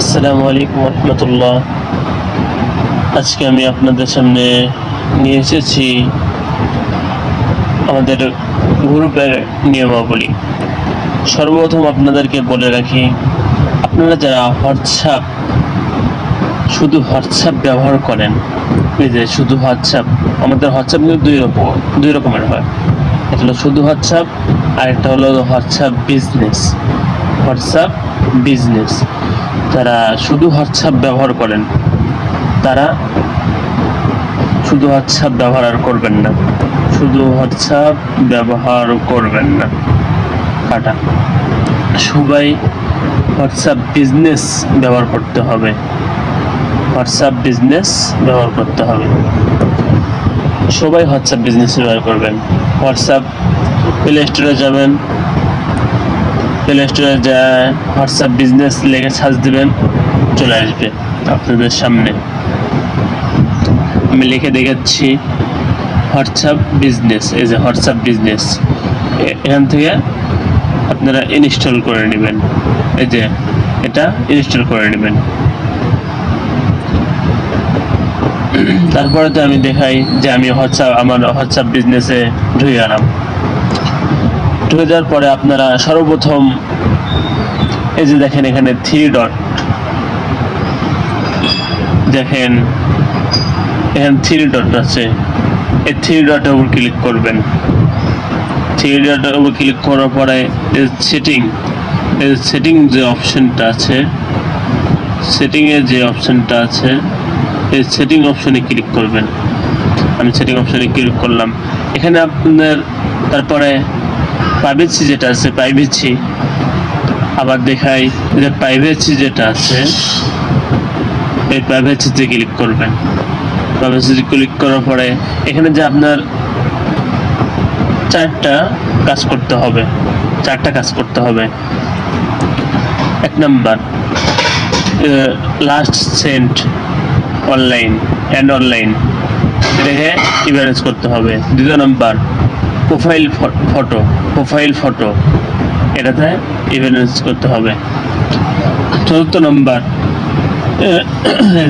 আসসালামু আলাইকুম রহমতুল্লাহ। আজকে আমি আপনাদের সামনে নিয়ে এসেছি আমাদের গ্রুপের নিয়মাবলী। সর্বপ্রথম আপনাদেরকে বলে রাখি, আপনারা যারা শুধু হোয়াটসঅ্যাপ ব্যবহার করেন, এই যে শুধু হোয়াটসঅ্যাপ, আমাদের হোয়াটসঅ্যাপ কিন্তু দুই রকমের হয়। একটা হলো শুধু হোয়াটসঅ্যাপ, আর একটা হলো হোয়াটসঅ্যাপ বিজনেস। যারা শুধু হোয়াটসঅ্যাপ ব্যবহার করেন তারা শুধু হোয়াটসঅ্যাপ ব্যবহার করবেন না, কাটা। সবাই হোয়াটসঅ্যাপ বিজনেস ব্যবহার করতে হবে, সবাই হোয়াটসঅ্যাপ বিজনেস ব্যবহার করবেন। হোয়াটসঅ্যাপ প্লে স্টোরে যাবেন, হোয়াটসঅ্যাপ বিজনেস লিখে সার্চ দিবেন, চলে আসবে আপনাদের সামনে। আমি লিখে দেখাচ্ছি হোয়াটসঅ্যাপ বিজনেস। এই যে হোয়াটসঅ্যাপ বিজনেস, এখান থেকে আপনারা ইনস্টল করে নেবেন। এই যে এটা ইনস্টল করে নেবেন। তারপরে তো আমি দেখাই যে আমি আমার হোয়াটসঅ্যাপ বিজনেসে ঢুকে গেলাম। ঢুকে যাওয়ার পরে আপনারা সর্বপ্রথম এই যে দেখেন এখানে 3 ডট, দেখেন এখানে 3 ডট আছে। এই 3 ডটের উপর ক্লিক করবেন। 3 ডটের উপর ক্লিক করার পরে সেটিং যে অপশনটা আছে, এই সেটিং অপশনে ক্লিক করবেন। আমি সেটিং অপশনে ক্লিক করলাম। এখানে আপনাদের তারপরে প্রাইভেসি যেটা আছে, আবার দেখাই যে প্রাইভেসি যেটা আছে, এই প্রাইভেসিতে ক্লিক করবেন। প্রাইভেসিতে ক্লিক করার পরে এখানে যে আপনার চারটা কাজ করতে হবে। 1 নাম্বার লাস্ট সেন্ট অনলাইন এটাকে ইভারেজ করতে হবে। 2 নাম্বার প্রোফাইল ফটো এটাতে ইভারেজ করতে হবে। 4 নাম্বার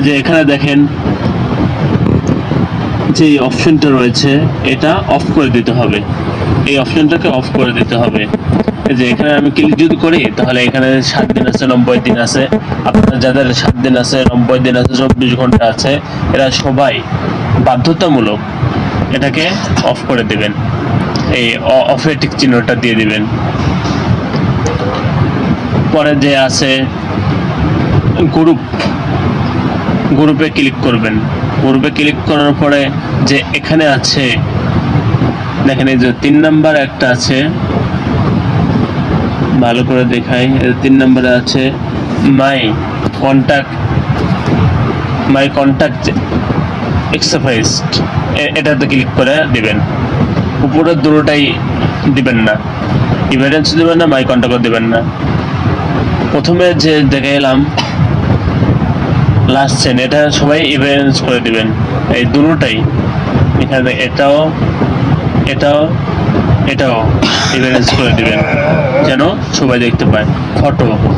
যে এখানে দেখেন যে অপশনটা রয়েছে, এটা অফ করে দিতে হবে। এই অপশনটাকে অফ করে দিতে হবে। যে এখানে আমি ক্লিক যদি করি তাহলে এখানে 7 দিন আছে, 90 দিন আছে। আপনার যাদের 7 দিন আছে, 90 দিন আছে, 24 ঘন্টা আছে, এরা সবাই বাধ্যতামূলক এটাকে অফ করে দেবেন। এই অফে টিক চিহ্নটা দিয়ে দিবেন। পরে যে আছে গ্রুপে ক্লিক করবেন। গ্রুপে ক্লিক করার পরে যে এখানে আছে দেখেন, এই যে 3 নাম্বার একটা আছে, ভালো করে দেখাই। 3 নম্বরে আছে মাই কন্টাক্ট এক্সপাইসড, এটাতে ক্লিক করে দিবেন। উপরে দুটোটাই দিবেন না, ইভারেন্স দিবেন না, মাই কন্টাক্ট দিবেন না। প্রথমে যে দেখে এলাম লাস্ট সেন, এটা সবাই ইভারেন্স করে দিবেন। এই দুটোটাই এখানে এটাও ইভারেন্স করে দিবেন যেন সবাই দেখতে পায়।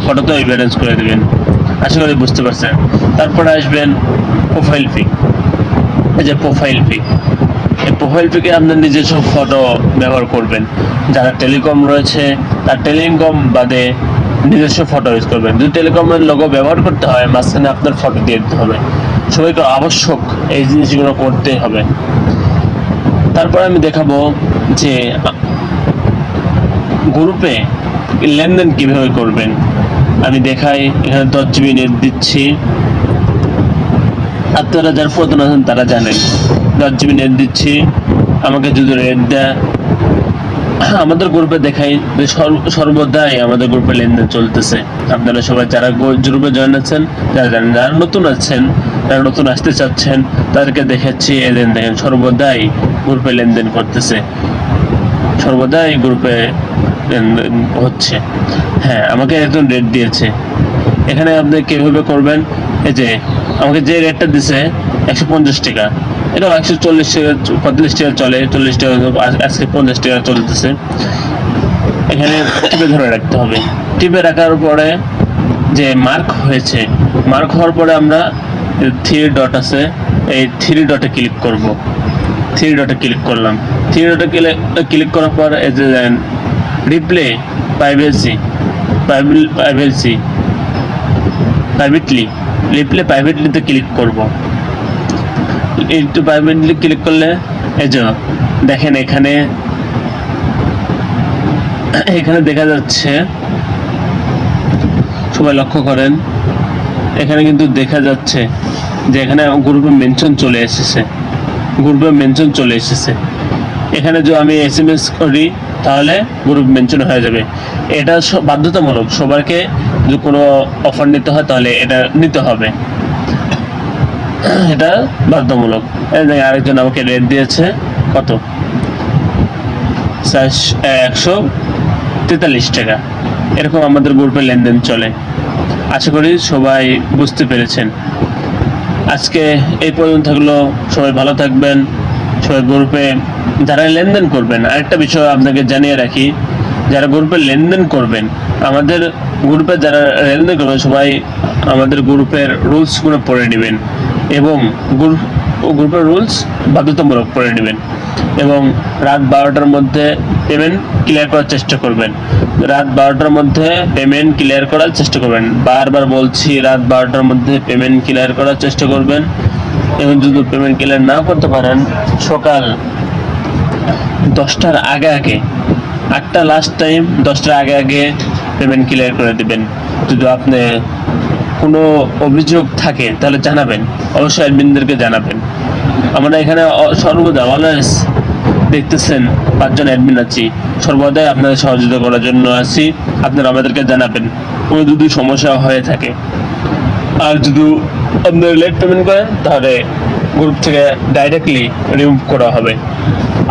ফটোতেও ইভারেন্স করে দিবেন। আশা করি বুঝতে পারছেন। তারপরে আসবেন প্রোফাইল পিক। এই যে প্রোফাইল পিকে আপনার নিজস্ব ফটো ব্যবহার করবেন। যারা টেলিকম রয়েছে তার টেলিকম বাদে নিজস্ব ফটো ইউজ করবেন। যদি টেলিকমের লোগো ব্যবহার করতে হয়, মাঝখানে আপনার ফটো দিয়ে দিতে হবে। সবাইকে আবশ্যক এই জিনিসগুলো করতেই হবে। তারপর আমি দেখাবো যে গ্রুপে লেনদেন কিভাবে করবেন। আমি দেখাই, এখানে 10 GB নেট দিচ্ছি। আপনারা যারা প্রধান আছেন তারা জানেন 10 GB নেট দিচ্ছি। আমাকে যদি রেট দেয়, আমাদের গ্রুপে দেখাই যে সর্বদাই আমাদের গ্রুপে লেনদেন চলতেছে। আপনারা সবাই যারা গ্রুপে জয়েন আছেন, যারা জানেন, যারা নতুন আছেন, যারা নতুন আসতে চাচ্ছেন, তাদেরকে দেখাচ্ছি। এদিন দেখেন সর্বদাই গ্রুপে লেনদেন করতেছে, সর্বদাই গ্রুপে লেনদেন হচ্ছে। হ্যাঁ, আমাকে একজন রেট দিয়েছে। এখানে আপনি কিভাবে করবেন, এই যে আমাকে যে রেটটা দিছে 150 টাকা, এটাও 140 টাকা, 45 টাকা চলে, 40 টাকা, আজকে 50 টাকা চলতেছে। এখানে টিপে ধরে রাখতে হবে। টিপে রাখার পরে যে মার্ক হয়েছে, মার্ক হওয়ার পরে আমরা থ্রি ডট আছে, এই থ্রি ডটে ক্লিক করব। থ্রি ডটে ক্লিক করলাম। থ্রি ডটে ক্লিক করার পর এই যে রিপ্লে প্রাইভেটলিতে ক্লিক করব। একটু প্রাইভেটলি ক্লিক করলে এই যে দেখেন এখানে দেখা যাচ্ছে, সবাই লক্ষ্য করেন, এখানে কিন্তু দেখা যাচ্ছে যে এখানে গ্রুপে মেনশন চলে এসেছে। এখানে যদি আমি এসএমএস করি তাহলে গ্রুপ মেনশন হয়ে যাবে। এটা বাধ্যতামূলক, সবাইকে যদি কোনো অফার নিতে হয় তাহলে এটা নিতে হবে, এটা বাধ্যতামূলক। আরেকজন আমাকে রেট দিয়েছে কত, 143 টাকা। এরকম আমাদের গ্রুপে লেনদেন চলে। আশা করি সবাই বুঝতে পেরেছেন। আজকে এই পর্যন্ত থাকলো। সবাই ভালো থাকবেন। সবাই গ্রুপে যারা লেনদেন করবেন, আরেকটা বিষয় আপনাকে জানিয়ে রাখি, যারা গ্রুপে লেনদেন করবেন, আমাদের গ্রুপে যারা লেনদেন করবেন সবাই আমাদের গ্রুপের রুলসগুলো পড়ে নেবেন এবং গ্রুপের রুলস বাধ্যতামূলক পড়ে নেবেন এবং রাত 12টার মধ্যে পেমেন্ট ক্লিয়ার করার চেষ্টা করবেন। বারবার বলছি, রাত 12টার মধ্যে পেমেন্ট ক্লিয়ার করার চেষ্টা করবেন এবং যদি পেমেন্ট ক্লিয়ার না করতে পারেন সকাল 10টার আগে 8টা লাস্ট টাইম, 10টার আগে পেমেন্ট ক্লিয়ার করে দেবেন। যদি আপনি কোনো অভিযোগ থাকে তাহলে জানাবেন, অবশ্যই অ্যাডমিনদেরকে জানাবেন। আমরা এখানে সর্বদা অলওয়েজ দেখতেছেন 5 জন অ্যাডমিন আছি, সর্বদাই আপনাদের সহযোগিতা করার জন্য আছি। আপনারা আমাদেরকে জানাবেন কোনো যদি সমস্যা হয়ে থাকে। আর যদি আপনারা লেট পেমেন্ট করেন তাহলে গ্রুপ থেকে ডাইরেক্টলি রিমুভ করা হবে।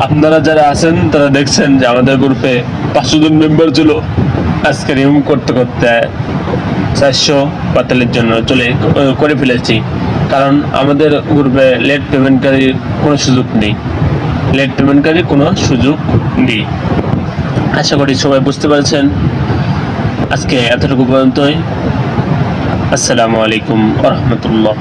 আপনারা যারা আছেন তারা দেখছেন যে আমাদের গ্রুপে 500 জন মেম্বার ছিল, আজকে রিমুভ করতে 445 জন্য করে ফেলেছি। কারণ আমাদের গ্রুপে লেট পেমেন্টকারীর কোনো সুযোগ নেই। আশা করি সবাই বুঝতে পারছেন। আজকে এতটুকু পর্যন্তই। আসসালামু আলাইকুম ওয়া রাহমাতুল্লাহ।